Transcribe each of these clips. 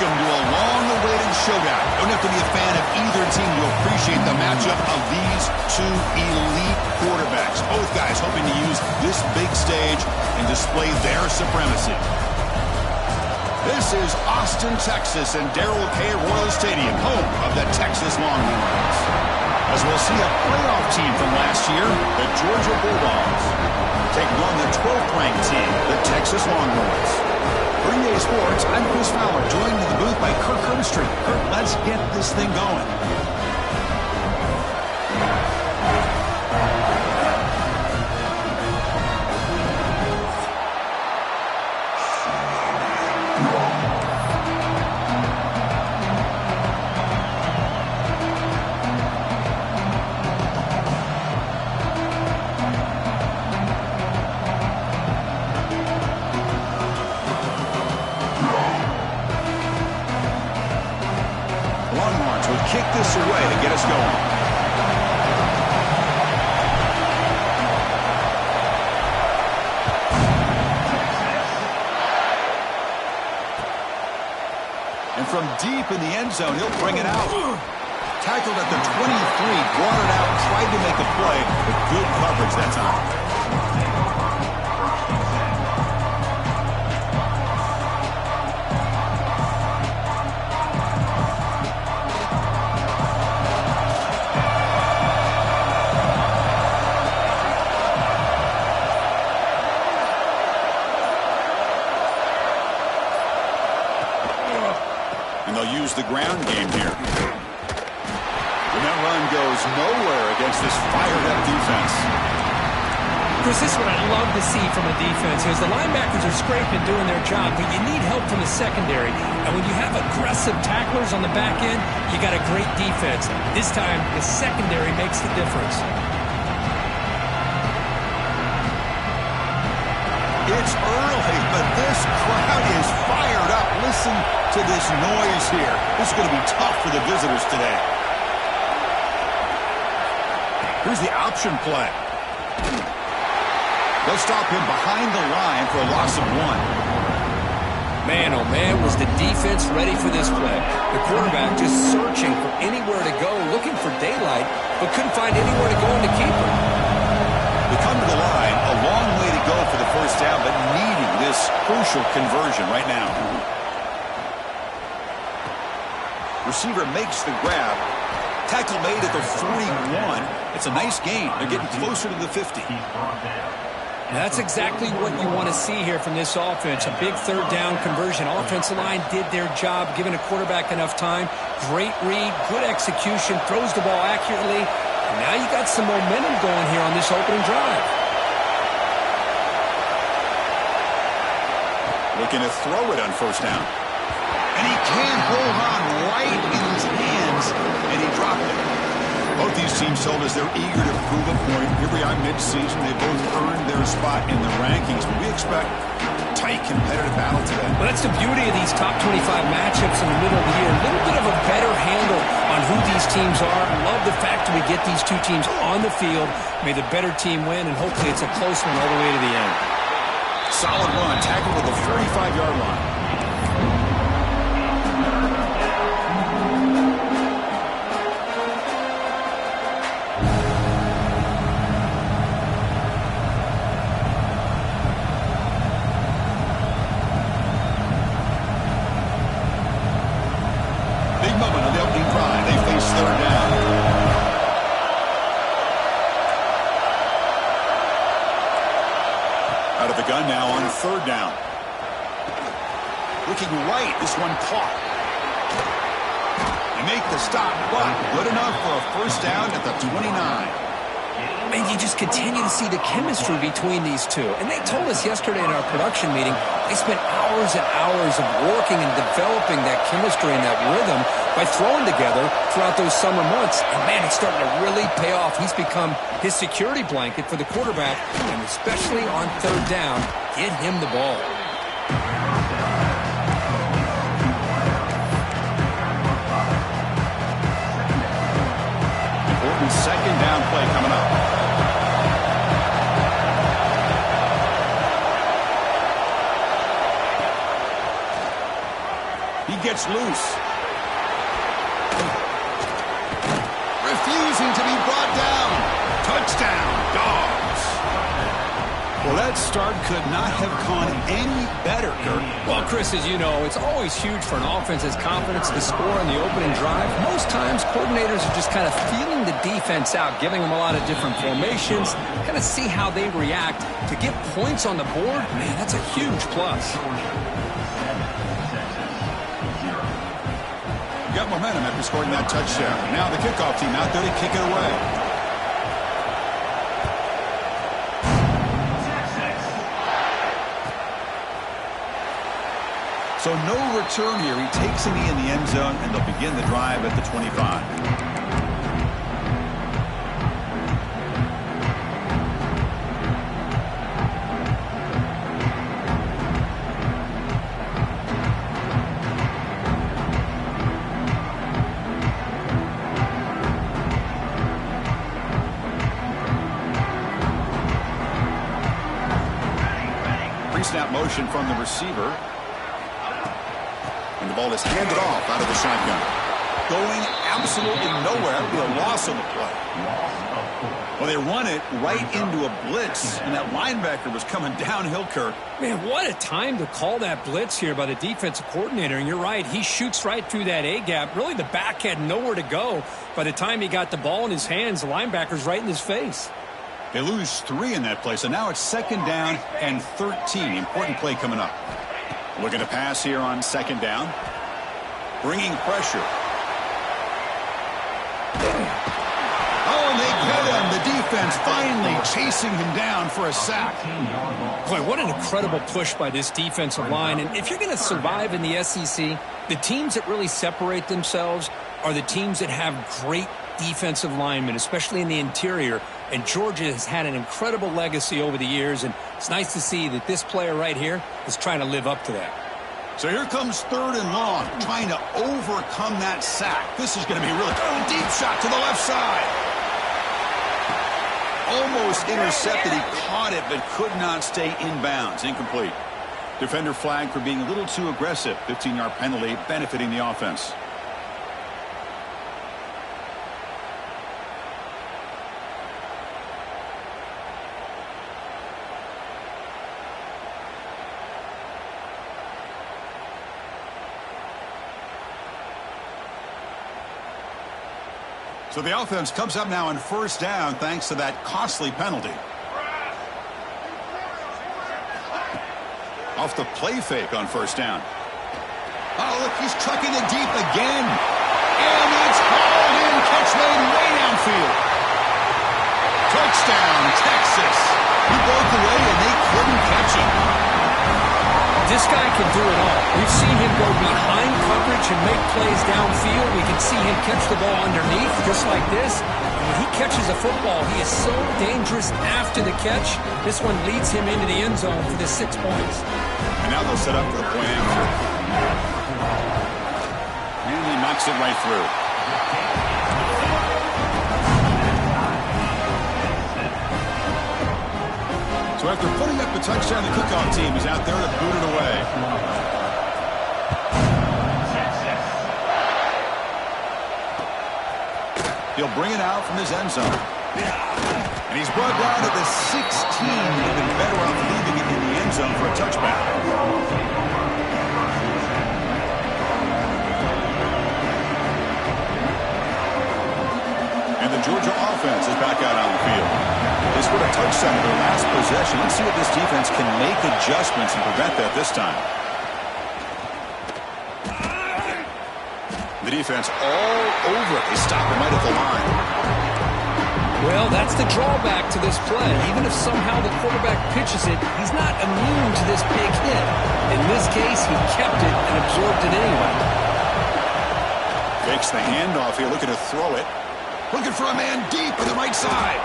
Welcome to a long-awaited showdown. Don't have to be a fan of either team to appreciate the matchup of these two elite quarterbacks. Both guys hoping to use this big stage and display their supremacy. This is Austin, Texas, and Darrell K. Royal Stadium, home of the Texas Longhorns. As we'll see a playoff team from last year, the Georgia Bulldogs, taking on the 12th-ranked team, the Texas Longhorns. For EA Sports, I'm Chris Fowler, joined in the booth by Kirk Herbstreit. Kirk, let's get this thing going. Kick this away to get us going. And from deep in the end zone, he'll bring it out. Tackled at the 23, brought it out, tried to make a play, but good coverage that time. Use the ground game here. And that run goes nowhere against this fired-up defense. Chris, this is what I love to see from a defense. Is the linebackers are scraping, doing their job, but you need help from the secondary. And when you have aggressive tacklers on the back end, you got a great defense. This time, the secondary makes the difference. It's early, but this crowd is fired up. Listen to this noise here. This is going to be tough for the visitors today. Here's the option play. They'll stop him behind the line for a loss of 1. Man, oh man, was the defense ready for this play. The quarterback just searching for anywhere to go, looking for daylight, but couldn't find anywhere to go in the keeper. They come to the line, a long way to go for the first down, but needing this crucial conversion right now. Receiver makes the grab. Tackle made at the 41. It's a nice gain. They're getting closer to the 50. That's exactly what you want to see here from this offense. A big third down conversion. Offensive line did their job, giving a quarterback enough time. Great read, good execution, throws the ball accurately. And now you got some momentum going here on this opening drive. Looking to throw it on first down. And he can't hold on right in his hands, and he dropped it. Both these teams told us they're eager to prove a point. Here we are mid-season. They both earned their spot in the rankings, but we expect a tight, competitive battle today. Well, that's the beauty of these top 25 matchups in the middle of the year. A little bit of a better handle on who these teams are. I love the fact that we get these two teams on the field. May the better team win, and hopefully it's a close one all the way to the end. Solid run, tackled at the 45-yard line. Big moment on the opening drive. They face third down. Out of the gun now on third down. Looking right, this one caught. They make the stop, but good enough for a first down at the 29. And you just continue to see the chemistry between these two. And they told us yesterday in our production meeting, they spent hours and hours of working and developing that chemistry and that rhythm by throwing together throughout those summer months. And, man, it's starting to really pay off. He's become his security blanket for the quarterback, and especially on third down, get him the ball. Important second down play coming up. He gets loose. Refusing to be brought down. Touchdown, Dogs. Well, that start could not have gone any better, Kirk. Well, Chris, as you know, it's always huge for an offense's confidence to score on the opening drive. Most times, coordinators are just kind of feeling the defense out, giving them a lot of different formations, kind of see how they react. To get points on the board, man, that's a huge plus. Got momentum after scoring that touchdown. Now the kickoff team out there to kick it away. So no return here. He takes a knee in the end zone, and they'll begin the drive at the 25. Pre-snap motion from the receiver. And the ball is handed off out of the shotgun. Going absolutely nowhere. That would be a loss on the play. Well, they run it right into a blitz, and that linebacker was coming downhill, Kirk. Man, what a time to call that blitz here by the defensive coordinator. And you're right, he shoots right through that A-gap. Really, the back had nowhere to go. By the time he got the ball in his hands, the linebacker's right in his face. They lose 3 in that play, so now it's 2nd down and 13. Important play coming up. Looking to pass here on 2nd down. Bringing pressure. Oh, and they get him. The defense finally chasing him down for a sack. Boy, what an incredible push by this defensive line. And if you're going to survive in the SEC, the teams that really separate themselves are the teams that have great defensive linemen, especially in the interior. And Georgia has had an incredible legacy over the years, and it's nice to see that this player right here is trying to live up to that. So here comes 3rd and long, trying to overcome that sack. This is going to be really deep shot to the left side. Almost intercepted. He caught it, but could not stay in bounds. Incomplete. Defender flag for being a little too aggressive. 15-yard penalty benefiting the offense. So the offense comes up now on 1st down thanks to that costly penalty. Off the play fake on 1st down. Oh, look, he's trucking it deep again. And it's hauled in. Catch made way downfield. Touchdown, Texas. He broke away and they couldn't catch him. This guy can do it all. We've seen him go behind coverage and make plays downfield. We can see him catch the ball underneath, just like this. And when he catches a football, he is so dangerous after the catch. This one leads him into the end zone for the 6 points. And now they'll set up for the point after. And he knocks it right through. So after putting up the touchdown, the kickoff team is out there to boot it away. He'll bring it out from his end zone. And he's brought down to the 16. He'd have been better off leaving it in the end zone for a touchback. And the Georgia offense is back out on the field. They scored a touchdown in their last possession. Let's see if this defense can make adjustments and prevent that this time. The defense all over it. They stop him right at the line. Well, that's the drawback to this play. Even if somehow the quarterback pitches it, he's not immune to this big hit. In this case, he kept it and absorbed it anyway. Fakes the handoff here, looking to throw it. Looking for a man deep on the right side.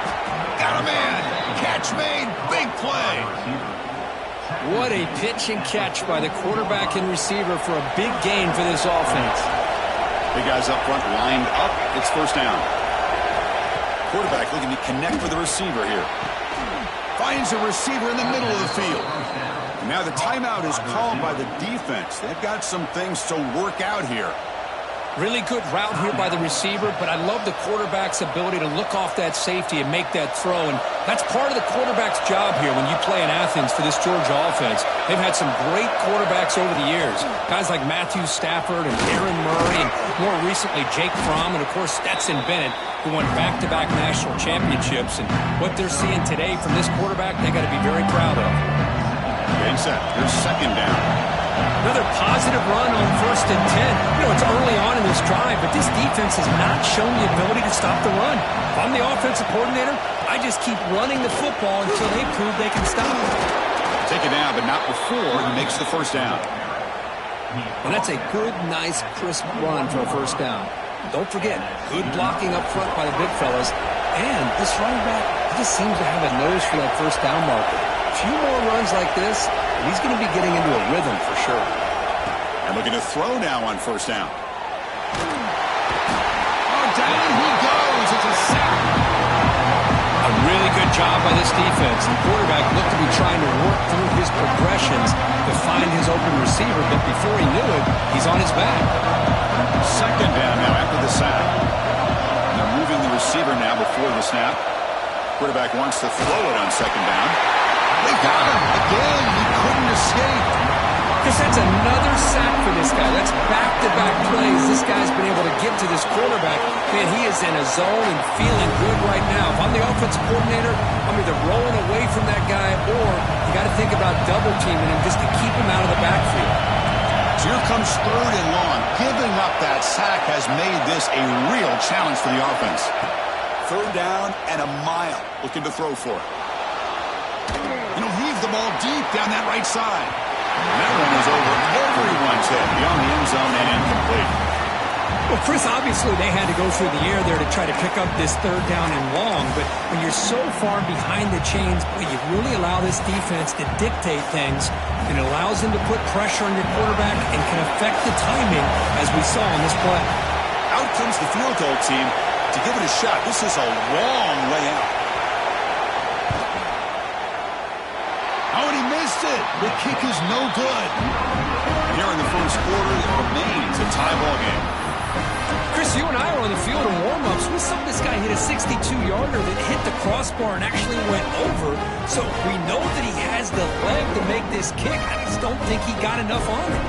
Got a man. Catch made. Big play. What a pitch and catch by the quarterback and receiver for a big gain for this offense. Big guys up front lined up. It's 1st down. Quarterback looking to connect with the receiver here. Finds a receiver in the middle of the field. And now the timeout is called by the defense. They've got some things to work out here. Really good route here by the receiver, but I love the quarterback's ability to look off that safety and make that throw. And that's part of the quarterback's job here when you play in Athens for this Georgia offense. They've had some great quarterbacks over the years. Guys like Matthew Stafford and Aaron Murray, and more recently Jake Fromm, and of course Stetson Bennett, who won back-to-back national championships. And what they're seeing today from this quarterback, they got to be very proud of. Getting set. Here's second down. Another positive run on 1st and 10. You know, it's early on in this drive, but this defense has not shown the ability to stop the run. If I'm the offensive coordinator, I just keep running the football until they prove they can stop it. Take it down, but not before he makes the first down. And that's a good, nice, crisp run for a first down. Don't forget, good blocking up front by the big fellas. And this running back, he just seems to have a nose for that first down marker. A few more runs like this, and he's going to be getting into a rhythm for sure. And looking to throw now on first down. Oh, down he goes. It's a sack. A really good job by this defense. The quarterback looked to be trying to work through his progressions to find his open receiver, but before he knew it, he's on his back. Second down now after the sack. And they're moving the receiver now before the snap. Quarterback wants to throw it on second down. They got him again. He couldn't escape. Because that's another sack for this guy. That's back-to-back plays this guy's been able to get to this quarterback. Man, he is in a zone and feeling good right now. If I'm the offensive coordinator, I'm either rolling away from that guy or you got to think about double-teaming him just to keep him out of the backfield. So here comes third and long. Giving up that sack has made this a real challenge for the offense. Third down and a mile. Looking to throw for it. And he'll heave the ball deep down that right side. And that one is over everyone's head beyond the end zone and incomplete. Well, Chris, obviously they had to go through the air there to try to pick up this third down and long, but when you're so far behind the chains, boy, you really allow this defense to dictate things, and it allows them to put pressure on your quarterback and can affect the timing, as we saw on this play. Out comes the field goal team to give it a shot. This is a long way out. Oh, and he missed it. The kick is no good. Here in the first quarter, it remains a tie ball game. Chris, you and I were on the field in warm-ups. We saw this guy hit a 62-yarder that hit the crossbar and actually went over. So we know that he has the leg to make this kick. I just don't think he got enough on it.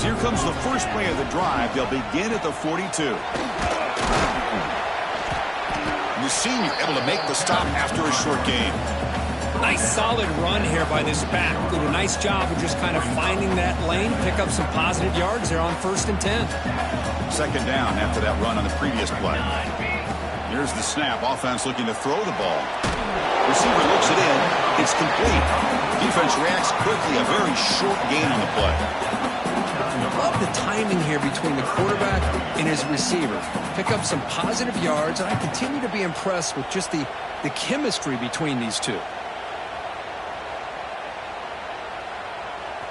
So here comes the first play of the drive. They'll begin at the 42. And the senior able to make the stop after a short gain. Nice solid run here by this back. Did a nice job of just kind of finding that lane, pick up some positive yards there on 1st and 10. Second down after that run on the previous play. Here's the snap. Offense looking to throw the ball. Receiver looks it in. It's complete. Defense reacts quickly. A very short gain on the play. I love the timing here between the quarterback and his receiver. Pick up some positive yards, and I continue to be impressed with just the chemistry between these two.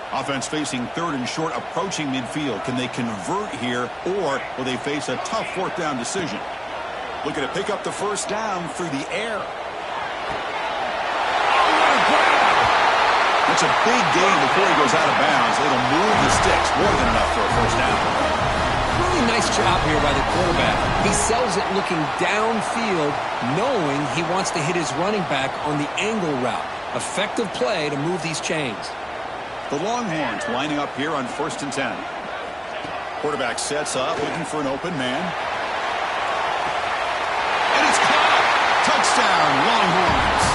Offense facing third and short, approaching midfield. Can they convert here, or will they face a tough fourth down decision? Looking to pick up the first down through the air. Oh, what a grab! That's a big gain before he goes out of bounds. It'll move the sticks more than enough for a first down. Really nice job here by the quarterback. He sells it looking downfield, knowing he wants to hit his running back on the angle route. Effective play to move these chains. The Longhorns lining up here on 1st and 10. Quarterback sets up, looking for an open man. And it's caught! Touchdown, Longhorns!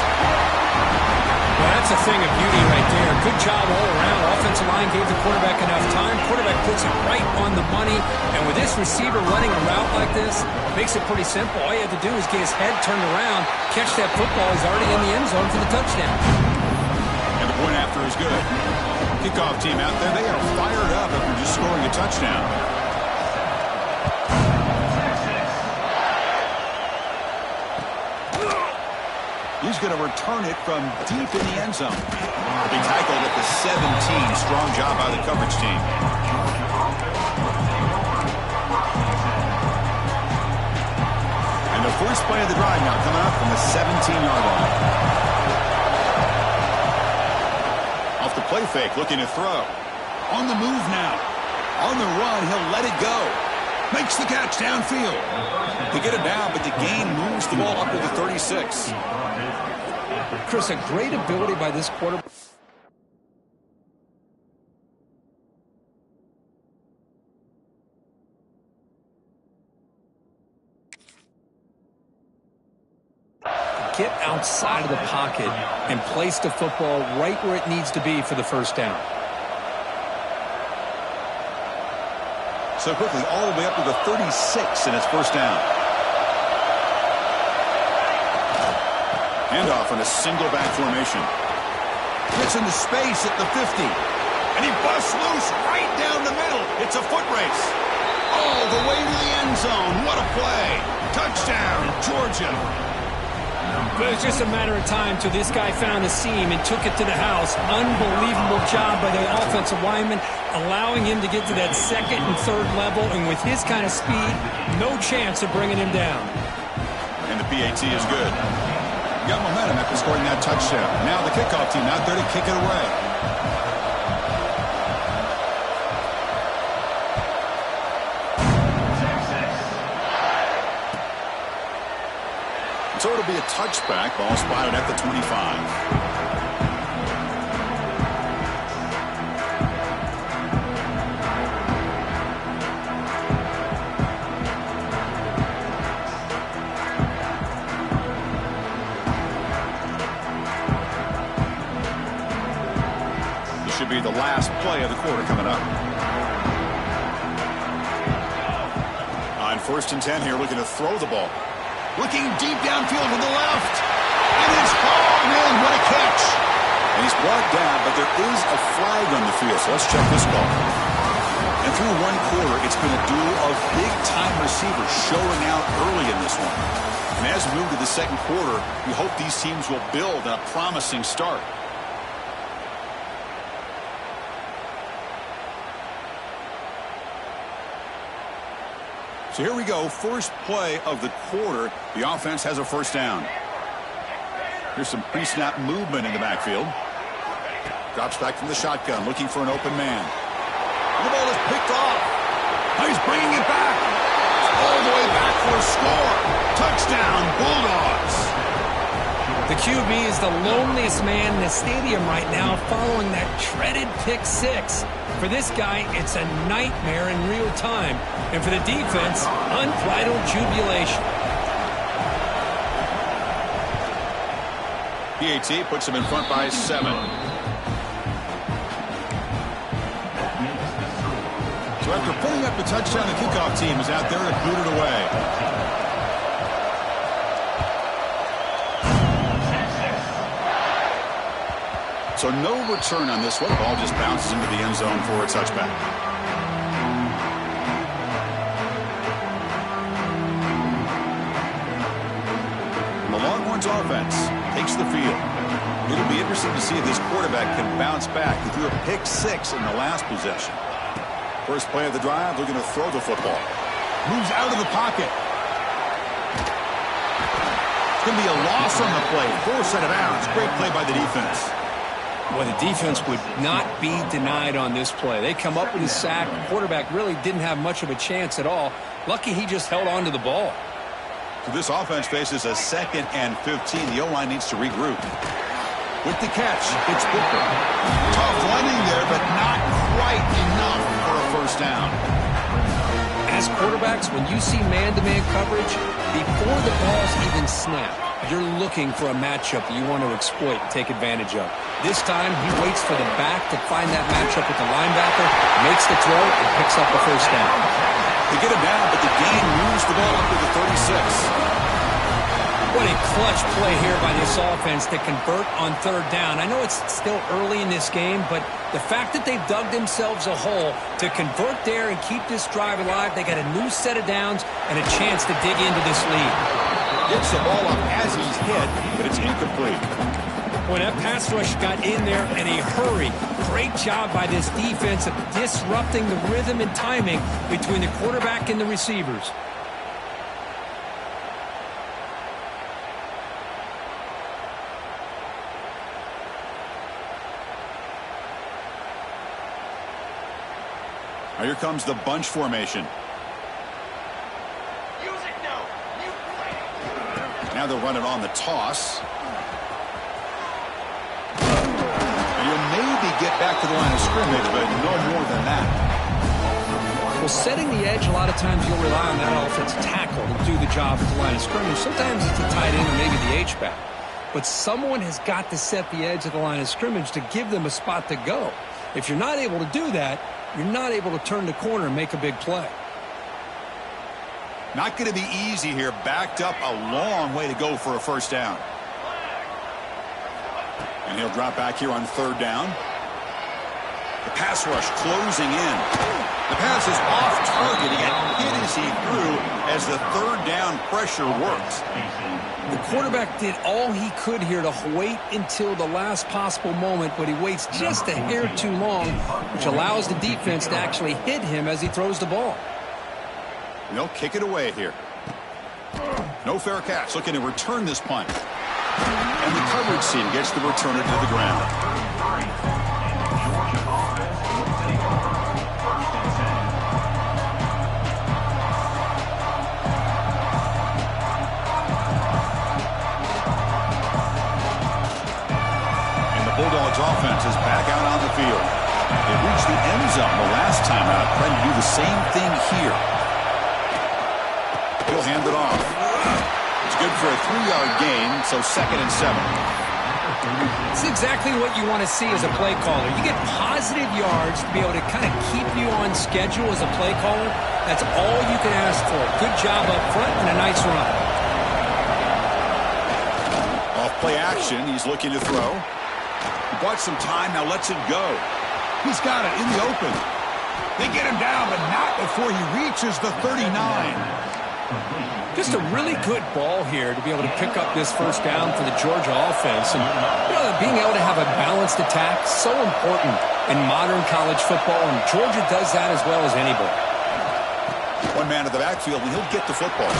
Well, that's a thing of beauty right there. Good job all around. Offensive line gave the quarterback enough time. Quarterback puts it right on the money. And with this receiver running a route like this, makes it pretty simple. All you have to do is get his head turned around, catch that football. He's already in the end zone for the touchdown. And the point after is good. Kickoff team out there, they are fired up after just scoring a touchdown. He's going to return it from deep in the end zone. He tackled at the 17. Strong job by the coverage team. And the first play of the drive now coming up from the 17-yard line. fake, looking to throw. On the move now. On the run, he'll let it go. Makes the catch downfield. They get it down, but the gain moves the ball up to the 36. Chris, a great ability by this quarterback. Get outside of the pocket and place the football right where it needs to be for the first down. So quickly, all the way up to the 36 in its first down. Handoff in a single back formation. Gets into space at the 50. And he busts loose right down the middle. It's a foot race. All the way to the end zone. What a play. Touchdown, Georgia. But it's just a matter of time till this guy found the seam and took it to the house. Unbelievable job by the offensive lineman, allowing him to get to that second and third level. And with his kind of speed, no chance of bringing him down. And the PAT is good. Got momentum after scoring that touchdown. Now the kickoff team out there to kick it away. So it'll be a touchback. Ball spotted at the 25. This should be the last play of the quarter coming up. On 1st and 10 here, looking to throw the ball. Looking deep downfield to the left. And it's hauled in. What a catch. And he's brought down, but there is a flag on the field. So let's check this call. And through one quarter, it's been a duel of big-time receivers showing out early in this one. And as we move to the second quarter, we hope these teams will build a promising start. So here we go, first play of the quarter. The offense has a first down. Here's some pre-snap movement in the backfield. Drops back from the shotgun, looking for an open man. And the ball is picked off. Now he's bringing it back. All the way back for a score. Touchdown, Bulldogs. The QB is the loneliest man in the stadium right now following that dreaded pick six. For this guy, it's a nightmare in real time. And for the defense, unbridled jubilation. PAT puts him in front by 7. So after putting up the touchdown, the kickoff team is out there to boot it away. So no return on this one. The ball just bounces into the end zone for a touchback. And the Longhorns offense takes the field. It'll be interesting to see if this quarterback can bounce back. He threw a pick 6 in the last possession. First play of the drive, looking to throw the football. Moves out of the pocket. It's going to be a loss on the play. Forced out of bounds. Great play by the defense. Well, the defense would not be denied on this play. They come up with a sack. The quarterback really didn't have much of a chance at all. Lucky he just held on to the ball. So this offense faces a 2nd and 15. The O-line needs to regroup. With the catch, it's Booker. Tough running there, but not quite enough for a first down. As quarterbacks, when you see man-to-man coverage, before the ball's even snapped, you're looking for a matchup that you want to exploit and take advantage of. This time, he waits for the back to find that matchup with the linebacker, makes the throw, and picks up the first down. They get him down, but the gain moves the ball up to the 36. What a clutch play here by this offense to convert on 3rd down. I know it's still early in this game, but the fact that they've dug themselves a hole to convert there and keep this drive alive, they got a new set of downs and a chance to dig into this lead. Gets the ball up as he's hit, but it's incomplete. When that pass rush got in there in a hurry, great job by this defense of disrupting the rhythm and timing between the quarterback and the receivers. Now here comes the bunch formation. Now they're running on the toss. And you'll maybe get back to the line of scrimmage, but no more than that. Well, setting the edge, a lot of times you'll rely on that offensive tackle to do the job at the line of scrimmage. Sometimes it's a tight end or maybe the H-back. But someone has got to set the edge of the line of scrimmage to give them a spot to go. If you're not able to do that, you're not able to turn the corner and make a big play. Not going to be easy here. Backed up a long way to go for a first down. And he'll drop back here on third down. The pass rush closing in. The pass is off target. He got hit as he threw as the third down pressure works. The quarterback did all he could here to wait until the last possible moment, but he waits just a hair too long, which allows the defense to actually hit him as he throws the ball. They'll kick it away here. No fair catch. Looking to return this punt. And the coverage team gets the returner to the ground. And the Bulldogs offense is back out on the field. They reached the end zone the last time out. Trying to do the same thing here. He'll hand it off. It's good for a 3-yard gain, so 2nd and 7. It's exactly what you want to see as a play caller. You get positive yards to be able to kind of keep you on schedule as a play caller. That's all you can ask for. Good job up front and a nice run. Off play action, he's looking to throw. He bought some time, now lets it go. He's got it in the open. They get him down, but not before he reaches the 39. Just a really good ball here to be able to pick up this first down for the Georgia offense. And being able to have a balanced attack, so important in modern college football, and Georgia does that as well as anybody. One man in the backfield, and he'll get the football.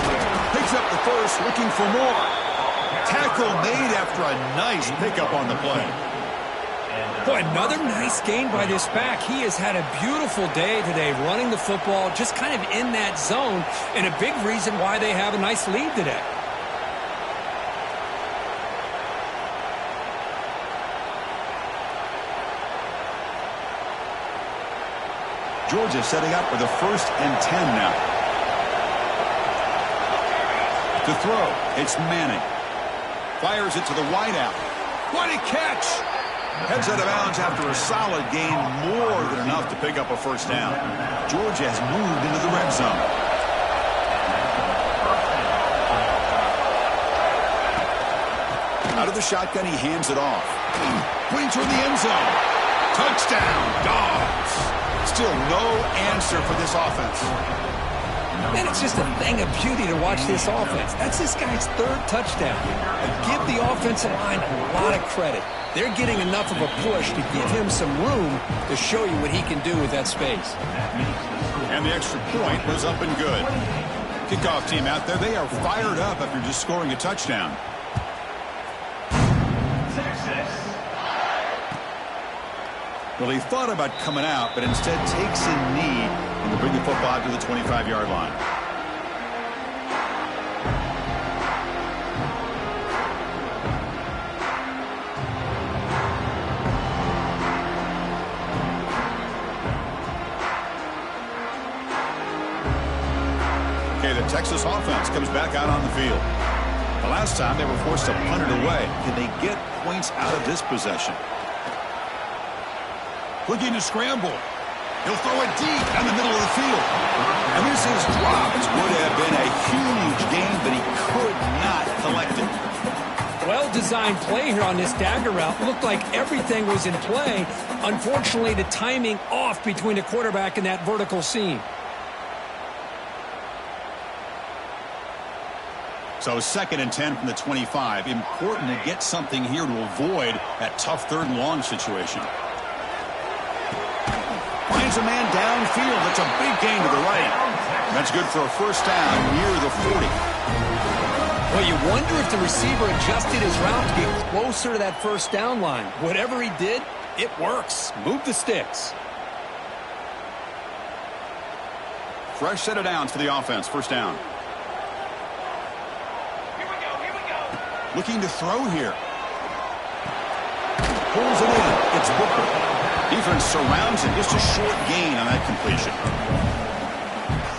Picks up the first, looking for more. Tackle made after a nice pickup on the play. Boy, another nice gain by this back. He has had a beautiful day today running the football, just kind of in that zone, and a big reason why they have a nice lead today. Georgia setting up for the 1st and 10 now. To throw, it's Manning. Fires it to the wideout. What a catch! Heads out of bounds after a solid gain, more than enough to pick up a first down. Georgia has moved into the red zone. Out of the shotgun, he hands it off. Putting toward the end zone. Touchdown, Dogs. Still no answer for this offense. And it's just a thing of beauty to watch this offense. That's this guy's 3rd touchdown. And give the offensive line a lot of credit. They're getting enough of a push to give him some room to show you what he can do with that space. And the extra point was up and good. Kickoff team out there, they are fired up after just scoring a touchdown. Well, he thought about coming out, but instead takes a knee and will bring the football out to the 25-yard line. The Texas offense comes back out on the field. The last time they were forced to punt it away. Can they get points out of this possession? Looking to scramble. He'll throw it deep down the middle of the field. And this is dropped. Would have been a huge gain, but he could not collect it. Well-designed play here on this dagger route. Looked like everything was in play. Unfortunately, the timing off between the quarterback and that vertical seam. So 2nd and 10 from the 25. Important to get something here to avoid that tough 3rd and long situation. Finds a man downfield. That's a big gain to the right. That's good for a first down near the 40. Well, you wonder if the receiver adjusted his route to get closer to that first down line. Whatever he did, it works. Move the sticks. Fresh set of downs for the offense. First down. Looking to throw here. Pulls it in. It's Booker. Defense surrounds him. Just a short gain on that completion.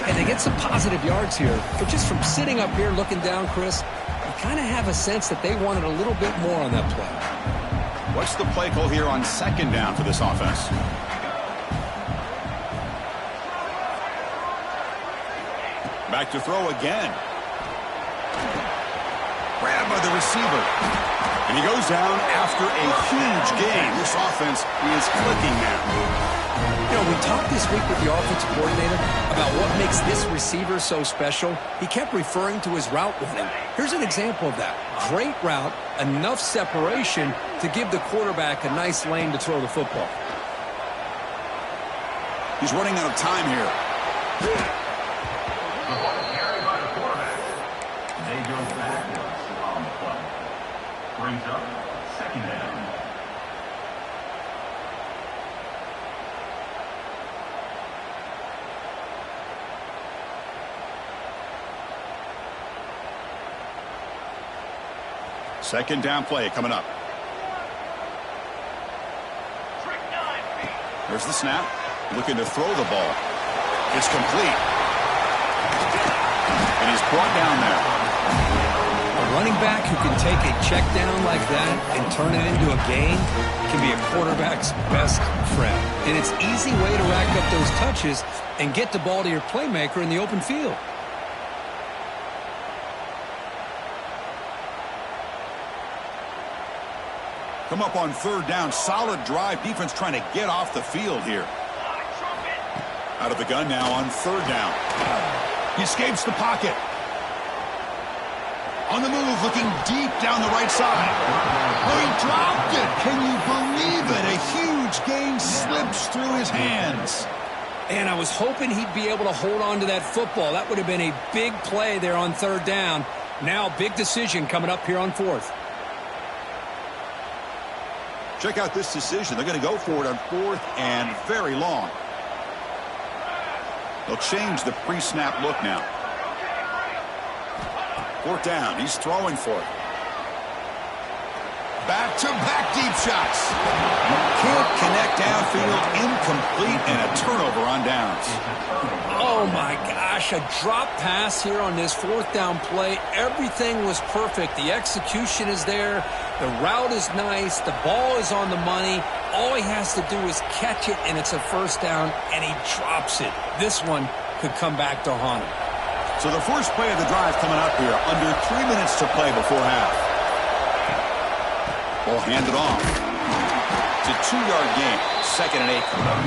And they get some positive yards here. But just from sitting up here looking down, Chris, you kind of have a sense that they wanted a little bit more on that play. What's the play call here on second down for this offense? Back to throw again. Grabbed by the receiver. And he goes down after a huge gain. This offense is clicking now. You know, we talked this week with the offensive coordinator about what makes this receiver so special. He kept referring to his route running. Here's an example of that. Great route, enough separation to give the quarterback a nice lane to throw the football. He's running out of time here. Brings up second down. Second down play coming up. There's the snap. Looking to throw the ball. It's complete. And he's brought down there. A running back who can take a check down like that and turn it into a gain can be a quarterback's best friend. And it's an easy way to rack up those touches and get the ball to your playmaker in the open field. Come up on third down. Solid drive. Defense trying to get off the field here. Out of the gun now on third down. He escapes the pocket. On the move, looking deep down the right side. Oh, he dropped it. Can you believe it? A huge gain slips through his hands. And I was hoping he'd be able to hold on to that football. That would have been a big play there on third down. Now, big decision coming up here on fourth. Check out this decision. They're going to go for it on fourth and very long. They'll change the pre-snap look now. Fourth down. He's throwing for it. Back-to-back deep shots. Can't connect downfield. Incomplete and a turnover on downs. Oh, my gosh. A drop pass here on this fourth down play. Everything was perfect. The execution is there. The route is nice. The ball is on the money. All he has to do is catch it, and it's a first down, and he drops it. This one could come back to haunt him. So the first play of the drive coming up here. Under 3 minutes to play before half. Ball handed off. It's a 2-yard gain. 2nd and 8 coming up.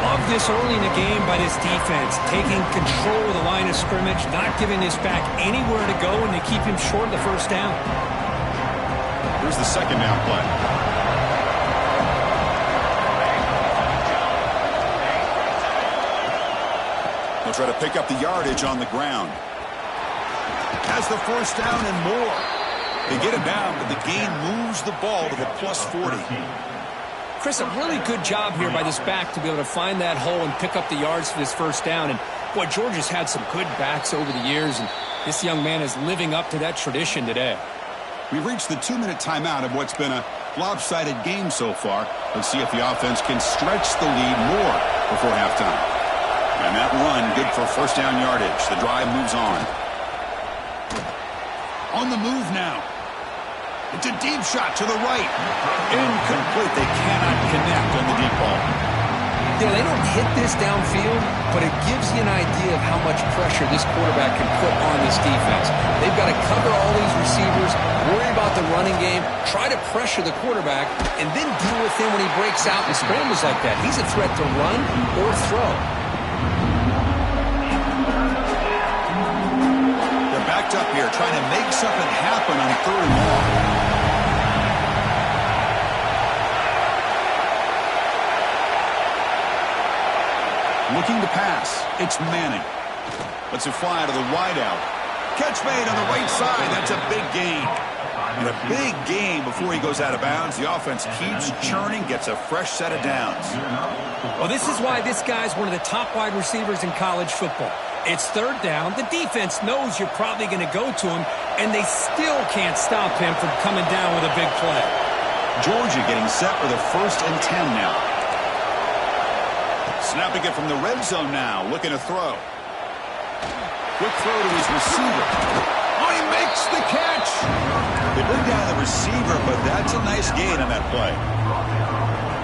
Love this early in the game by this defense. Taking control of the line of scrimmage. Not giving this back anywhere to go, and they keep him short of the first down. Here's the second down play. They'll try to pick up the yardage on the ground. Has the first down and more. They get him down, but the gain moves the ball to the +40. Chris, a really good job here by this back to be able to find that hole and pick up the yards for this first down. And, boy, Georgia's had some good backs over the years, and this young man is living up to that tradition today. We've reached the 2-minute timeout of what's been a lopsided game so far. Let's see if the offense can stretch the lead more before halftime. And that run, good for first down yardage. The drive moves on. On the move now. It's a deep shot to the right. Incomplete. They cannot connect on the deep ball. You know, they don't hit this downfield, but it gives you an idea of how much pressure this quarterback can put on this defense. They've got to cover all these receivers, worry about the running game, try to pressure the quarterback, and then deal with him when he breaks out and scrambles like that. He's a threat to run or throw. They're backed up here, trying to make something happen on 3rd and long. Looking to pass. It's Manning. Lets it fly to the wideout. Catch made on the right side. That's a big gain. And a big gain before he goes out of bounds. The offense keeps churning, gets a fresh set of downs. Well, this is why this guy's one of the top wide receivers in college football. It's third down. The defense knows you're probably going to go to him, and they still can't stop him from coming down with a big play. Georgia getting set with a 1st and 10 now. Snapping it from the red zone now, looking to throw. Quick throw to his receiver. Oh, he makes the catch. They bring down the receiver, but that's a nice gain on that play.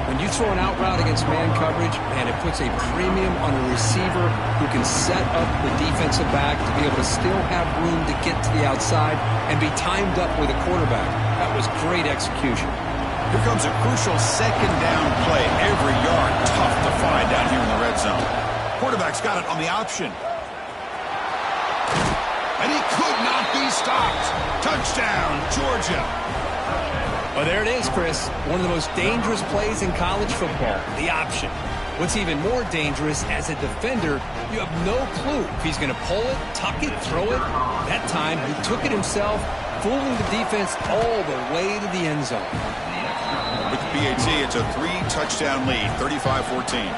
When you throw an out route against man coverage, man, it puts a premium on a receiver who can set up the defensive back to be able to still have room to get to the outside and be timed up with a quarterback. That was great execution. Here comes a crucial 2nd down play. Every yard tough to find down here in the red zone. Quarterback's got it on the option. And he could not be stopped. Touchdown, Georgia. Well, there it is, Chris. One of the most dangerous plays in college football, the option. What's even more dangerous, as a defender, you have no clue if he's going to pull it, tuck it, throw it. That time, he took it himself, fooling the defense all the way to the end zone. With the PAT, it's a 3-touchdown lead, 35-14.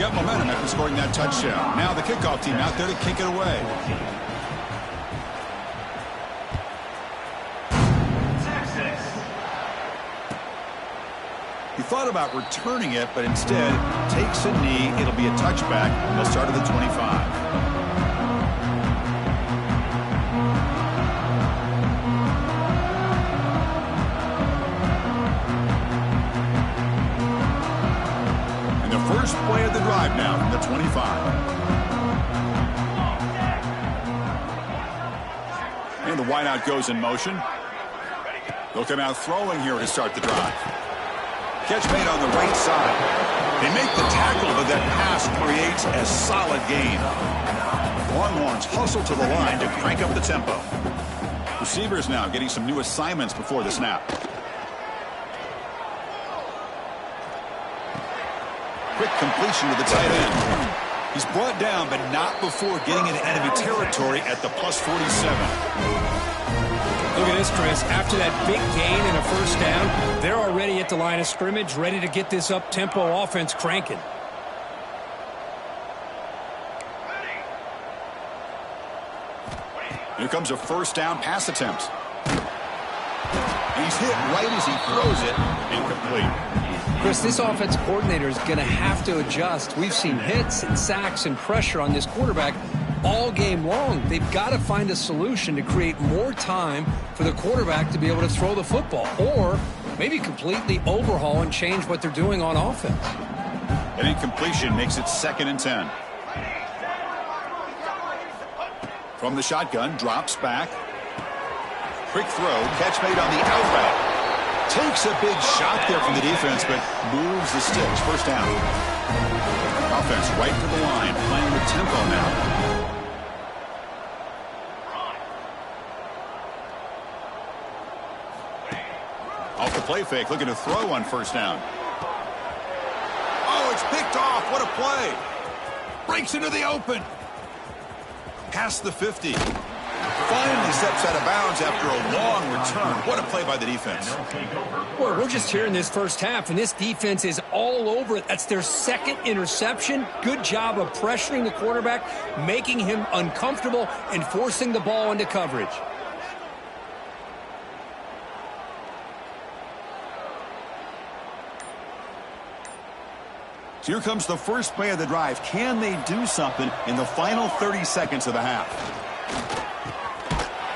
Got momentum after scoring that touchdown. Now the kickoff team out there to kick it away. He thought about returning it, but instead takes a knee. It'll be a touchback. They'll start at the 25. First play of the drive now from the 25. And the wideout goes in motion. They'll come out throwing here to start the drive. Catch made on the right side. They make the tackle, but that pass creates a solid gain. Longhorns hustle to the line to crank up the tempo. Receivers now getting some new assignments before the snap. Quick completion to the tight end. He's brought down, but not before getting into enemy territory at the +47. Look at this, Chris. After that big gain and a 1st down, they're already at the line of scrimmage, ready to get this up-tempo offense cranking. Here comes a 1st down pass attempt. He's hit right as he throws it, incomplete. Chris, this offensive coordinator is going to have to adjust. We've seen hits and sacks and pressure on this quarterback all game long. They've got to find a solution to create more time for the quarterback to be able to throw the football, or maybe completely overhaul and change what they're doing on offense. An incompletion makes it 2nd and 10. From the shotgun, drops back. Quick throw, catch made on the out route. Takes a big shot there from the defense, but moves the sticks. 1st down. Offense right to the line, playing with tempo now. Off the play fake, looking to throw on 1st down. Oh, it's picked off. What a play. Breaks into the open. Past the 50. Finally steps out of bounds after a long return. What a play by the defense. Boy, we're just here in this 1st half, and this defense is all over it. That's their 2nd interception. Good job of pressuring the quarterback, making him uncomfortable, and forcing the ball into coverage. So here comes the first play of the drive. Can they do something in the final 30 seconds of the half?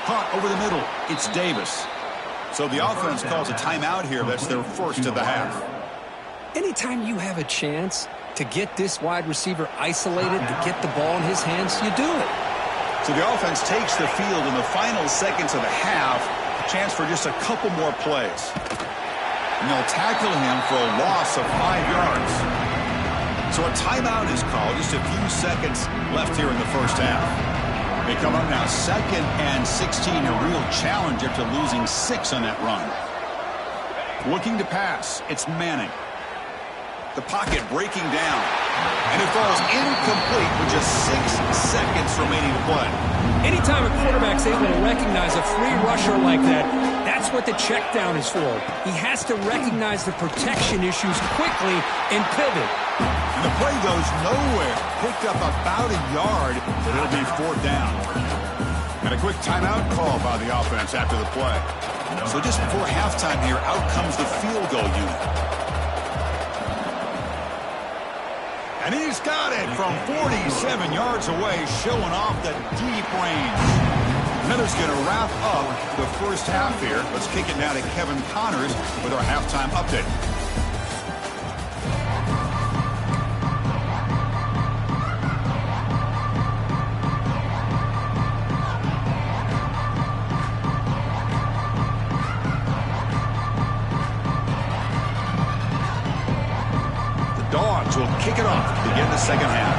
Caught over the middle. It's Davis. So the offense calls a timeout here. That's their first of the half. Anytime you have a chance to get this wide receiver isolated, to get the ball in his hands, you do it. So the offense takes the field in the final seconds of the half. Chance for just a couple more plays. And they'll tackle him for a loss of 5 yards. So a timeout is called. Just a few seconds left here in the first half. They come up now 2nd and 16, a real challenge after losing 6 on that run. Looking to pass, it's Manning. The pocket breaking down, and it falls incomplete with just 6 seconds remaining to play. Anytime a quarterback's able to recognize a free rusher like that, that's what the check down is for. He has to recognize the protection issues quickly and pivot. And the play goes nowhere. Picked up about a yard, but it'll be 4th down. And a quick timeout call by the offense after the play. So just before halftime here, out comes the field goal unit. And he's got it from 47 yards away, showing off the deep range. Miller's going to wrap up the first half here. Let's kick it now to Kevin Connors with our halftime update. Will kick it off to begin the second half.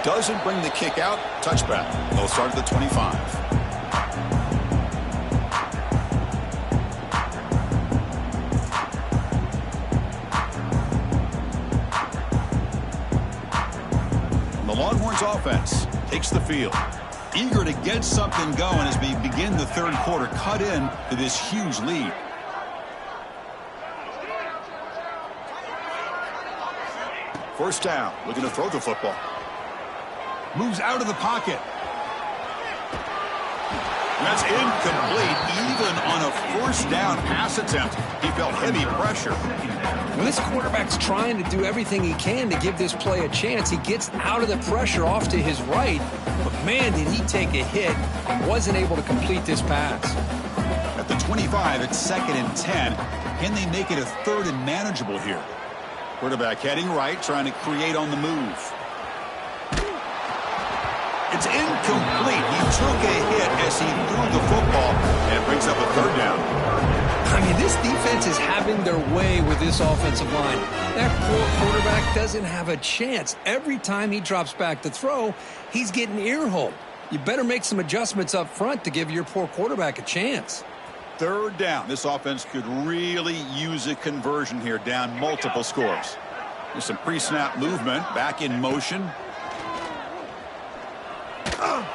Doesn't bring the kick out. Touchback. They'll start at the 25. The Longhorns offense takes the field. Eager to get something going as we begin the third quarter. Cut in to this huge lead. First down. Looking to throw the football. Moves out of the pocket. That's incomplete. Even on a first down pass attempt, he felt heavy pressure. When this quarterback's trying to do everything he can to give this play a chance, he gets out of the pressure off to his right. But, man, did he take a hit and wasn't able to complete this pass. At the 25, it's 2nd and 10. Can they make it a 3rd and manageable here? Quarterback heading right, trying to create on the move. It's incomplete. He took a hit as he threw the football, and it brings up a 3rd down. I mean, this defense is having their way with this offensive line. That poor quarterback doesn't have a chance. Every time he drops back to throw, he's getting ear-holed. You better make some adjustments up front to give your poor quarterback a chance. 3rd down. This offense could really use a conversion here, down multiple scores. There's some pre-snap movement, back in motion.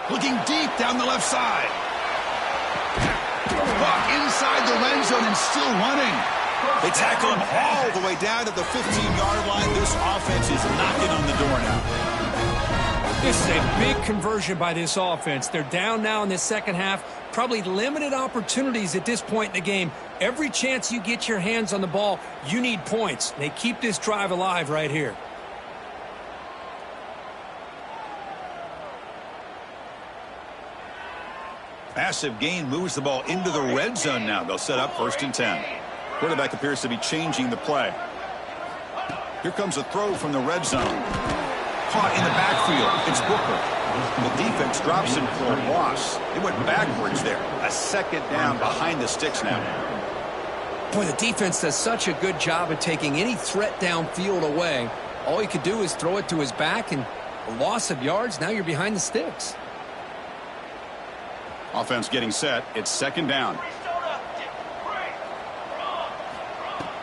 Looking deep down the left side. Buck inside the red zone and still running. They tackle him all the way down to the 15-yard line. This offense is knocking on the door now. This is a big conversion by this offense. They're down now in the second half. Probably limited opportunities at this point in the game. Every chance you get your hands on the ball, you need points. They keep this drive alive right here. Massive gain moves the ball into the red zone now. They'll set up 1st and 10. Quarterback appears to be changing the play. Here comes a throw from the red zone. Caught in the backfield. It's Booker. The defense drops him for a loss. It went backwards there. A 2nd down behind the sticks now. Boy, the defense does such a good job of taking any threat downfield away. All you could do is throw it to his back, and a loss of yards, now you're behind the sticks. Offense getting set. It's 2nd down.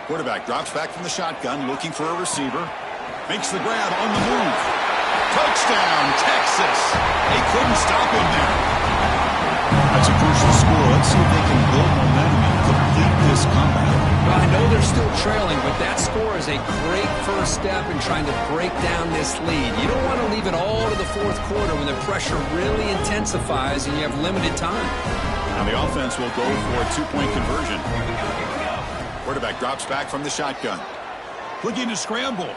Quarterback drops back from the shotgun, looking for a receiver. Makes the grab on the move. Touchdown, Texas. They couldn't stop him there. That's a crucial score. Let's see if they can build momentum and complete this comeback. Well, I know they're still trailing, but that score is a great first step in trying to break down this lead. You don't want to leave it all to the 4th quarter when the pressure really intensifies and you have limited time. Now the offense will go for a 2-point conversion. Quarterback drops back from the shotgun. Looking to scramble.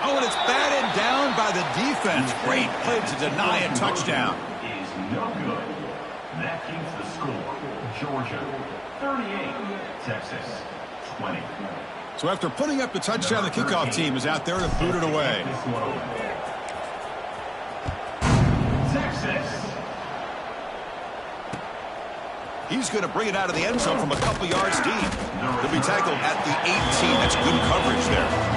Oh, and it's batted down by the defense. Great play to deny a touchdown. Is no good. That keeps the score. Georgia 38, Texas 20. So after putting up the touchdown, the kickoff team is out there to boot it away. Texas. He's going to bring it out of the end zone from a couple yards deep. He'll be tackled at the 18. That's good coverage there.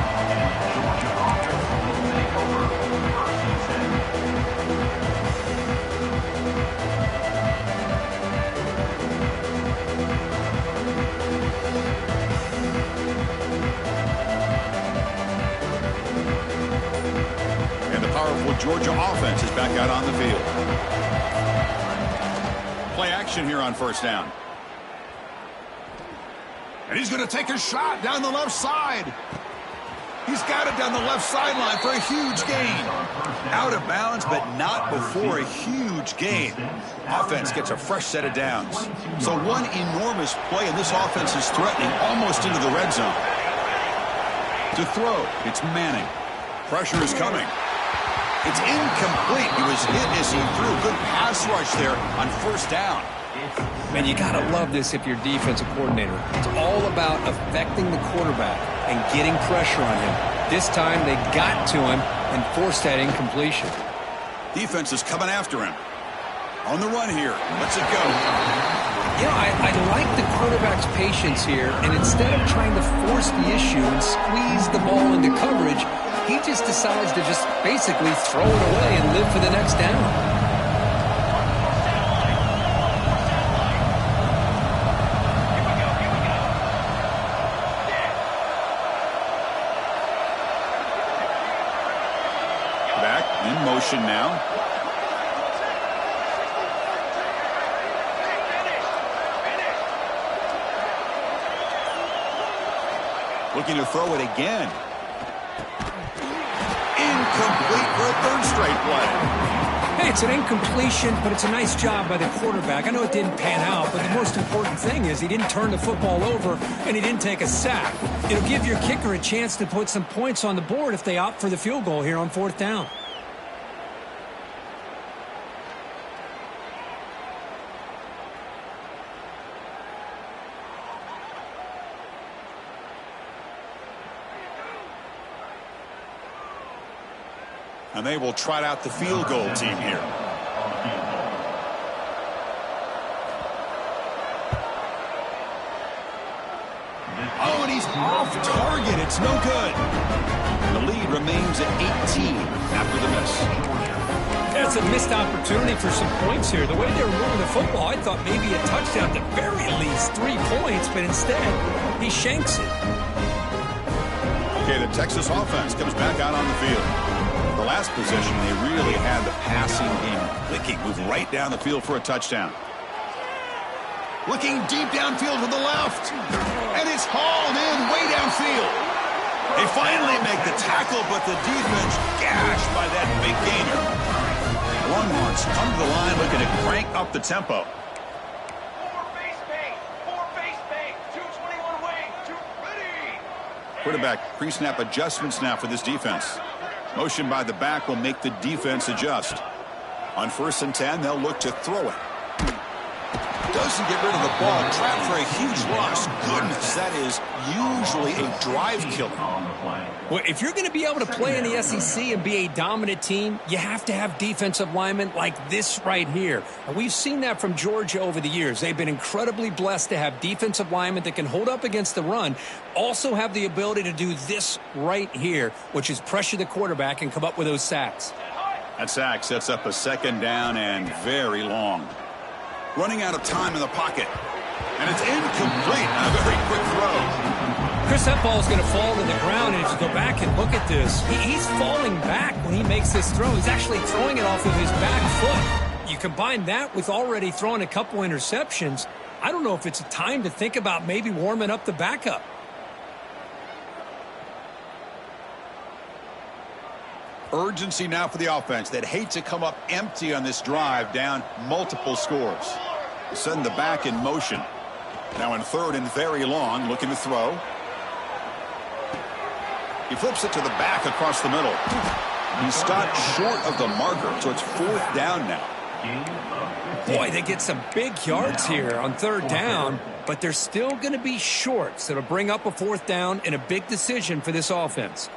Georgia offense is back out on the field. Play action here on first down. And he's going to take a shot down the left side. He's got it down the left sideline for a huge gain. Out of bounds, but not before a huge gain. Offense gets a fresh set of downs. So one enormous play, and this offense is threatening almost into the red zone. To throw, it's Manning. Pressure is coming. It's incomplete. He was hit as he threw. Good pass rush there on first down. Man, you got to love this if you're defensive coordinator. It's all about affecting the quarterback and getting pressure on him. This time they got to him and forced that incompletion. Defense is coming after him. On the run here. Let's it go. You know, I like the quarterback's patience here, and instead of trying to force the issue and squeeze the ball into coverage, he just decides to just basically throw it away and live for the next down. Motion now. Looking to throw it again. Incomplete for a third straight play. Hey, it's an incompletion, but it's a nice job by the quarterback. I know it didn't pan out, but the most important thing is he didn't turn the football over and he didn't take a sack. It'll give your kicker a chance to put some points on the board if they opt for the field goal here on fourth down. And they will trot out the field goal team here. Oh, and he's off target. It's no good. The lead remains at 18 after the miss. That's a missed opportunity for some points here. The way they were moving the football, I thought maybe a touchdown, at the very least 3 points, but instead he shanks it. Okay, the Texas offense comes back out on the field. The last possession, they really had the passing game clicking, moved right down the field for a touchdown. Looking deep downfield to the left, and it's hauled in way downfield. They finally make the tackle, but the defense gashed by that big gainer. Longhorns come to the line looking to crank up the tempo. 221 wing, ready. Quarterback pre-snap adjustments now for this defense. Motion by the back will make the defense adjust. On 1st and 10, they'll look to throw it. Doesn't get rid of the ball. Trapped for a huge loss. Goodness, that is usually a drive killer. Well, if you're going to be able to play in the SEC and be a dominant team, you have to have defensive linemen like this right here. And we've seen that from Georgia over the years. They've been incredibly blessed to have defensive linemen that can hold up against the run, also have the ability to do this right here, which is pressure the quarterback and come up with those sacks. That sack sets up a 2nd down and very long. Running out of time in the pocket. And it's incomplete. A very quick throw. Chris, that ball is going to fall to the ground, and if you go back and look at this, he's falling back when he makes this throw. He's actually throwing it off of his back foot. You combine that with already throwing a couple interceptions, I don't know if it's a time to think about maybe warming up the backup. Urgency now for the offense that hate to come up empty on this drive, down multiple scores. Send the back in motion. Now in 3rd and very long, looking to throw. He flips it to the back across the middle. He stopped short of the marker, so it's 4th down now. Boy, they get some big yards here on 3rd down, but they're still going to be short, so it'll bring up a 4th down and a big decision for this offense.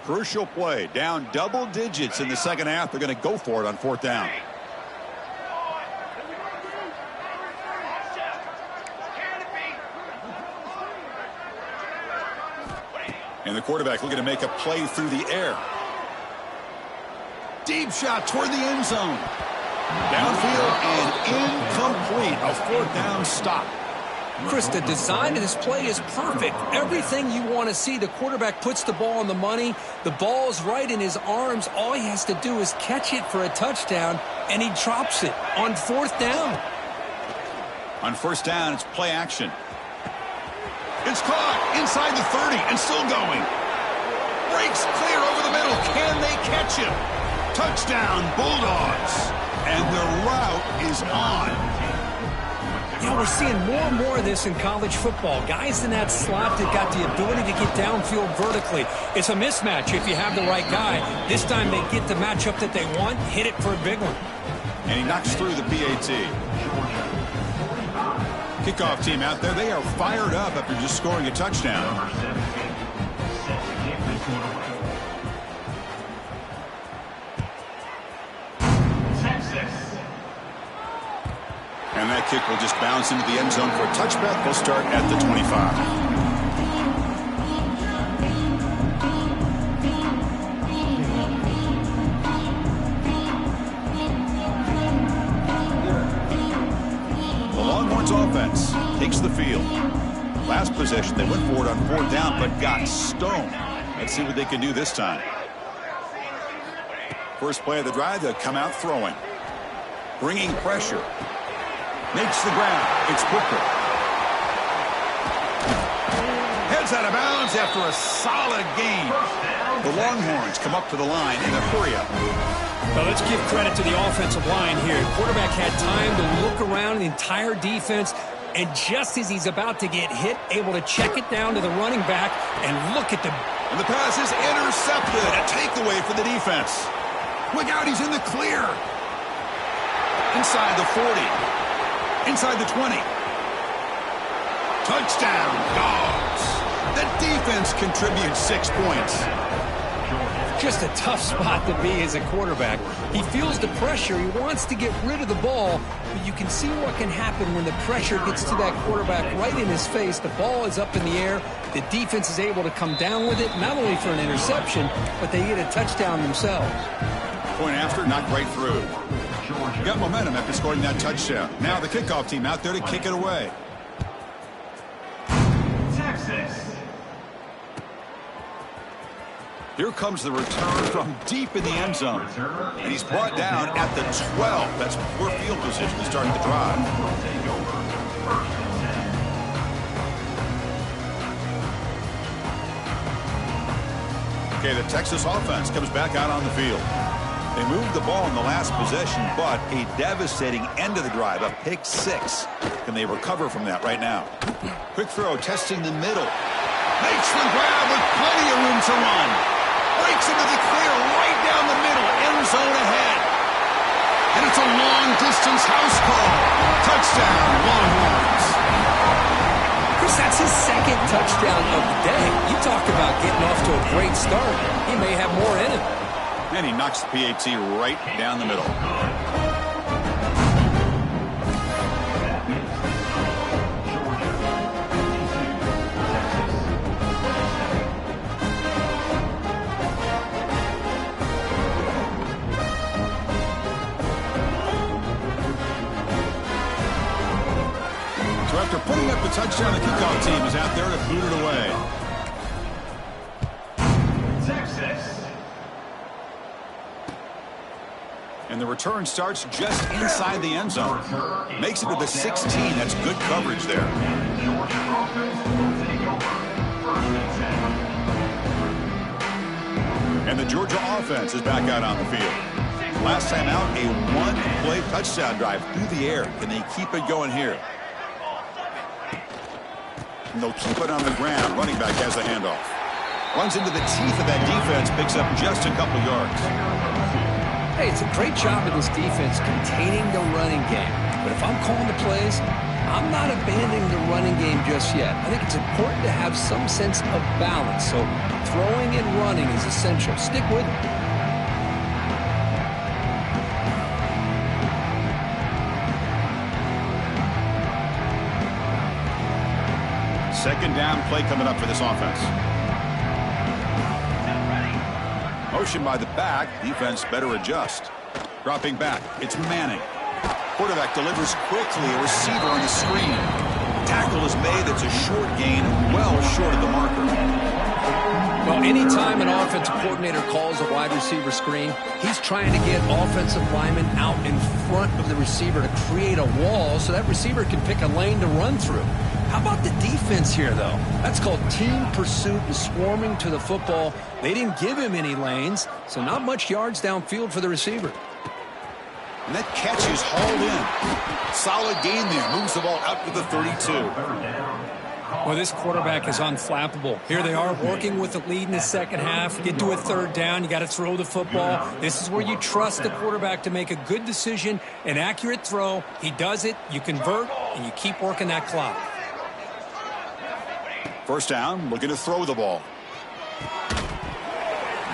Crucial play, down double digits in the 2nd half. They're going to go for it on 4th down. And the quarterback looking to make a play through the air. Deep shot toward the end zone. Downfield and incomplete. A 4th down stop. Chris, the design of this play is perfect. Everything you want to see. The quarterback puts the ball on the money. The ball's right in his arms. All he has to do is catch it for a touchdown, and he drops it on 4th down. On 1st down, it's play action. It's caught inside the 30 and still going. Breaks clear over the middle. Can they catch him? Touchdown, Bulldogs. And the route is on. You know, we're seeing more and more of this in college football. Guys in that slot that got the ability to get downfield vertically. It's a mismatch if you have the right guy. This time they get the matchup that they want, hit it for a big one. And he knocks through the PAT. Kickoff team out there, they are fired up after just scoring a touchdown. And that kick will just bounce into the end zone for a touchback. They'll start at the 25. The Longhorns offense takes the field. Last possession, they went for it on 4th down, but got stoned. Let's see what they can do this time. First play of the drive, they'll come out throwing. Bringing pressure. Makes the ground. It's Booker. Heads out of bounds after a solid game. The Longhorns come up to the line in a hurry-up. Well, let's give credit to the offensive line here. Quarterback had time to look around the entire defense, and just as he's about to get hit, able to check it down to the running back, and look at the... And the pass is intercepted. A takeaway for the defense. Look out, he's in the clear. Inside the 40. Inside the 20. Touchdown, Dogs. The defense contributes 6 points. Just a tough spot to be as a quarterback. He feels the pressure. He wants to get rid of the ball, but you can see what can happen when the pressure gets to that quarterback right in his face. The ball is up in the air. The defense is able to come down with it, not only for an interception, but they get a touchdown themselves. Point after, knocked right through. Got momentum after scoring that touchdown. Now the kickoff team out there to kick it away. Texas. Here comes the return from deep in the end zone. And he's brought down at the 12. That's poor field position to start the drive. Okay, the Texas offense comes back out on the field. They moved the ball in the last possession, but a devastating end of the drive, a pick 6. Can they recover from that right now? Quick throw, testing the middle. Makes the grab with plenty of room to run. Breaks into the clear right down the middle, end zone ahead. And it's a long-distance house call. Touchdown, Longhorns. Chris, that's his 2nd touchdown of the day. You talk about getting off to a great start. He may have more in him. And he knocks the PAT right down the middle. So after putting up the touchdown, the kickoff team is out there to boot it away. Texas. And the return starts just inside the end zone. Makes it to the 16. That's good coverage there. And the Georgia offense is back out on the field. Last time out, a one-play touchdown drive through the air. Can they keep it going here? And they'll keep it on the ground. Running back has the handoff. Runs into the teeth of that defense, picks up just a couple yards. Hey, it's a great job of this defense containing the running game. But if I'm calling the plays, I'm not abandoning the running game just yet. I think it's important to have some sense of balance. So throwing and running is essential. Stick with it. Second down play coming up for this offense. Motion by the back. Defense better adjust. Dropping back. It's Manning. Quarterback delivers quickly. A receiver on the screen. Tackle is made. That's a short gain, well short of the marker. Well, anytime an offensive coordinator calls a wide receiver screen, he's trying to get offensive linemen out in front of the receiver to create a wall so that receiver can pick a lane to run through. How about the defense here, though? That's called team pursuit and swarming to the football. They didn't give him any lanes, so not much yards downfield for the receiver. And that catch is hauled in. Solid gain there. Moves the ball out to the 32. Well, this quarterback is unflappable. Here they are working with the lead in the second half. Get to a third down. You got to throw the football. This is where you trust the quarterback to make a good decision, an accurate throw. He does it. You convert, and you keep working that clock. First down, looking to throw the ball.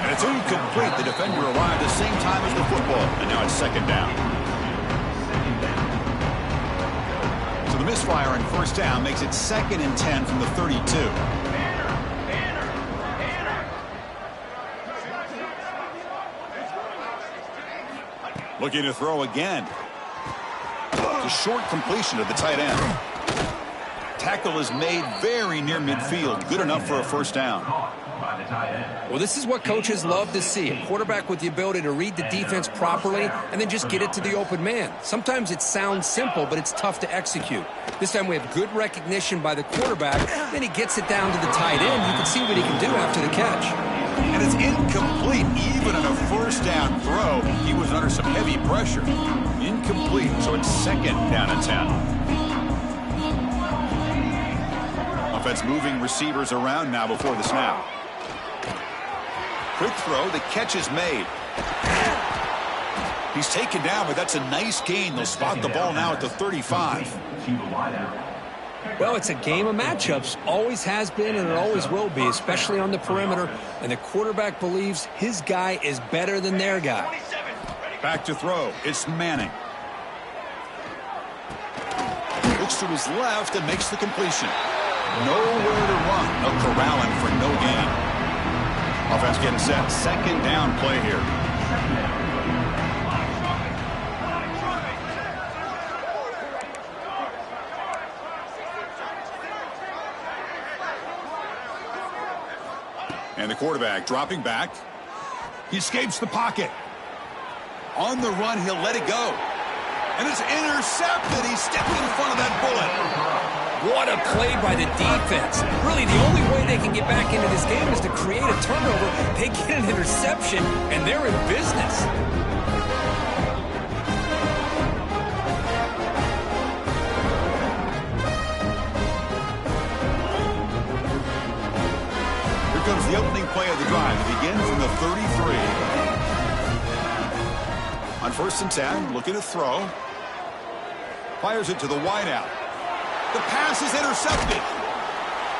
And it's incomplete. The defender arrived at the same time as the football. And now it's second down. So the misfire on first down makes it 2nd and 10 from the 32. Looking to throw again. It's a short completion to the tight end. Tackle is made very near midfield. Good enough for a first down. Well, this is what coaches love to see. A quarterback with the ability to read the defense properly and then just get it to the open man. Sometimes it sounds simple, but it's tough to execute. This time we have good recognition by the quarterback. Then he gets it down to the tight end. You can see what he can do after the catch. And it's incomplete. Even on a first down throw, he was under some heavy pressure. Incomplete, so it's 2nd down and 10. Offense moving receivers around now before the snap. Quick throw, the catch is made. He's taken down, but that's a nice gain. They'll spot the ball now at the 35. Well, it's a game of matchups. Always has been and it always will be, especially on the perimeter. And the quarterback believes his guy is better than their guy. Back to throw. It's Manning. Looks to his left and makes the completion. Nowhere to run. No corralling for no gain. Offense getting set. 2nd down play here. And the quarterback dropping back. He escapes the pocket. On the run, he'll let it go. And it's intercepted. He stepped in front of that bullet. What a play by the defense. Really, the only way they can get back into this game is to create a turnover. They get an interception, and they're in business. Here comes the opening play of the drive. It begins from the 33. On 1st and 10, looking to throw. Fires it to the wideout. The pass is intercepted.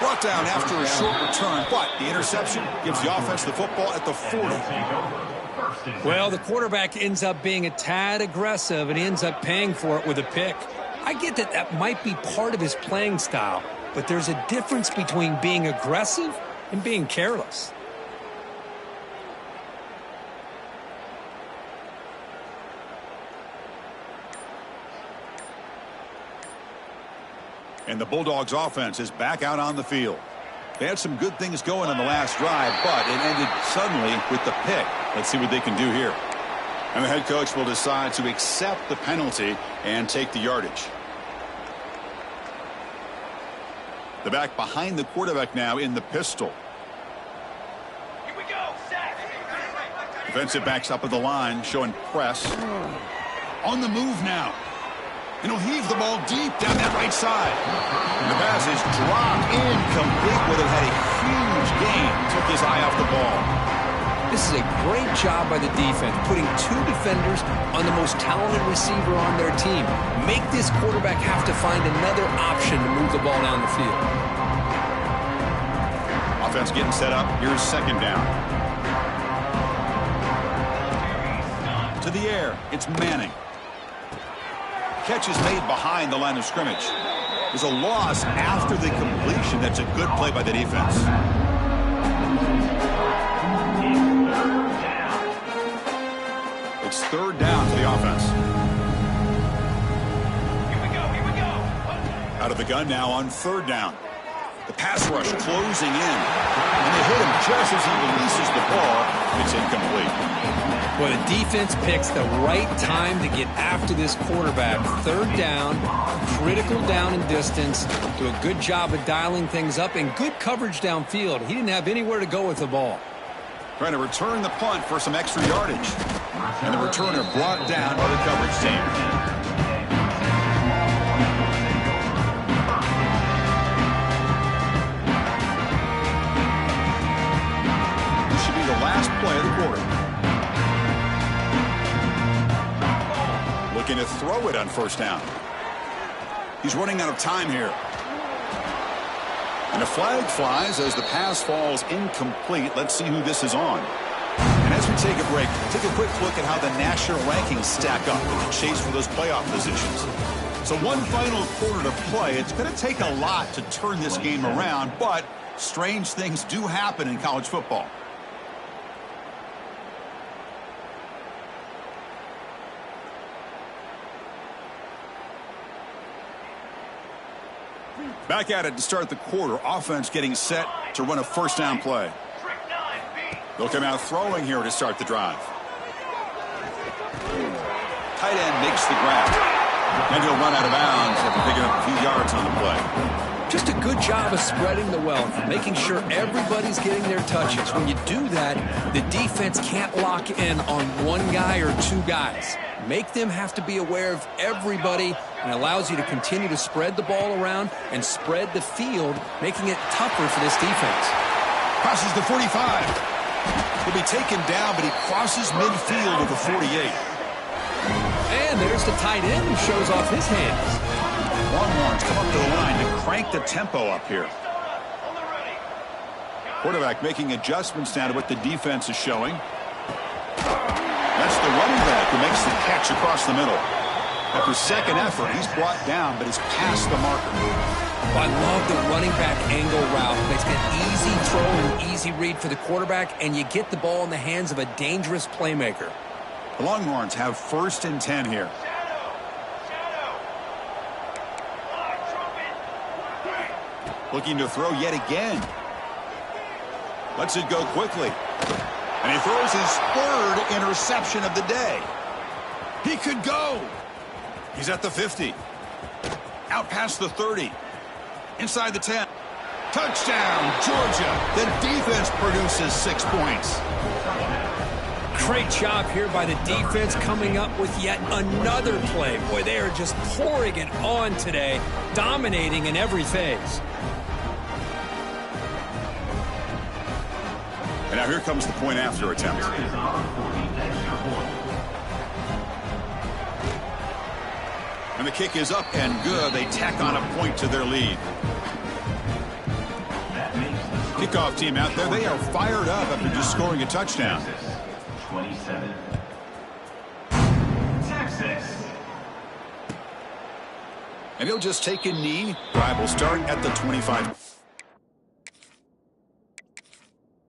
Brought down after a short return, but the interception gives the offense the football at the 40. Well, the quarterback ends up being a tad aggressive, and he ends up paying for it with a pick. I get that that might be part of his playing style, but there's a difference between being aggressive and being careless. And the Bulldogs offense is back out on the field. They had some good things going on the last drive, but it ended suddenly with the pick. Let's see what they can do here. And the head coach will decide to accept the penalty and take the yardage. The back behind the quarterback now in the pistol. Here we go, set. Defensive backs up at the line, showing press. On the move now. And he'll heave the ball deep down that right side. And the pass is dropped incomplete. Would have had a huge gain. Took his eye off the ball. This is a great job by the defense, putting 2 defenders on the most talented receiver on their team. Make this quarterback have to find another option to move the ball down the field. Offense getting set up. Here's 2nd down. To the air. It's Manning. Catch is made behind the line of scrimmage. There's a loss after the completion. That's a good play by the defense. It's 3rd down for the offense. Here we go, here we go. Out Out of the gun now on 3rd down. The pass rush closing in. And they hit him just as he releases the ball. It's incomplete. Well, the defense picks the right time to get after this quarterback. 3rd down, critical down and distance. Do a good job of dialing things up and good coverage downfield. He didn't have anywhere to go with the ball. Trying to return the punt for some extra yardage. And the returner brought down by the coverage team. Last play of the quarter. Looking to throw it on 1st down. He's running out of time here. And a flag flies as the pass falls incomplete. Let's see who this is on. And as we take a break, take a quick look at how the national rankings stack up in the chase for those playoff positions. So one final quarter to play. It's going to take a lot to turn this game around, but strange things do happen in college football. Back at it to start the quarter. Offense getting set to run a 1st down play. They'll come out throwing here to start the drive. Tight end makes the grab. And he'll run out of bounds after picking up a few yards on the play. Just a good job of spreading the wealth, making sure everybody's getting their touches. When you do that, the defense can't lock in on one guy or 2 guys. Make them have to be aware of everybody, and allows you to continue to spread the ball around and spread the field, making it tougher for this defense. Crosses the 45. He'll be taken down, but he crosses midfield of the 48. And there's the tight end who shows off his hands. Longhorns come up to the line to crank the tempo up here. Quarterback making adjustments now to what the defense is showing. That's the running back who makes the catch across the middle. After second effort, he's brought down, but is past the marker. I love the running back angle route. Makes it an easy throw and easy read for the quarterback, and you get the ball in the hands of a dangerous playmaker. The Longhorns have 1st and 10 here. Looking to throw yet again. Lets it go quickly. And he throws his 3rd interception of the day. He could go. He's at the 50. Out past the 30. Inside the 10. Touchdown, Georgia. The defense produces 6 points. Great job here by the defense coming up with yet another play. Boy, they are just pouring it on today, dominating in every phase. And now here comes the point after attempt. And the kick is up and good. They tack on a point to their lead. Kickoff team out there. They are fired up after just scoring a touchdown. 27. Texas. And he'll just take a knee. Drive will start at the 25.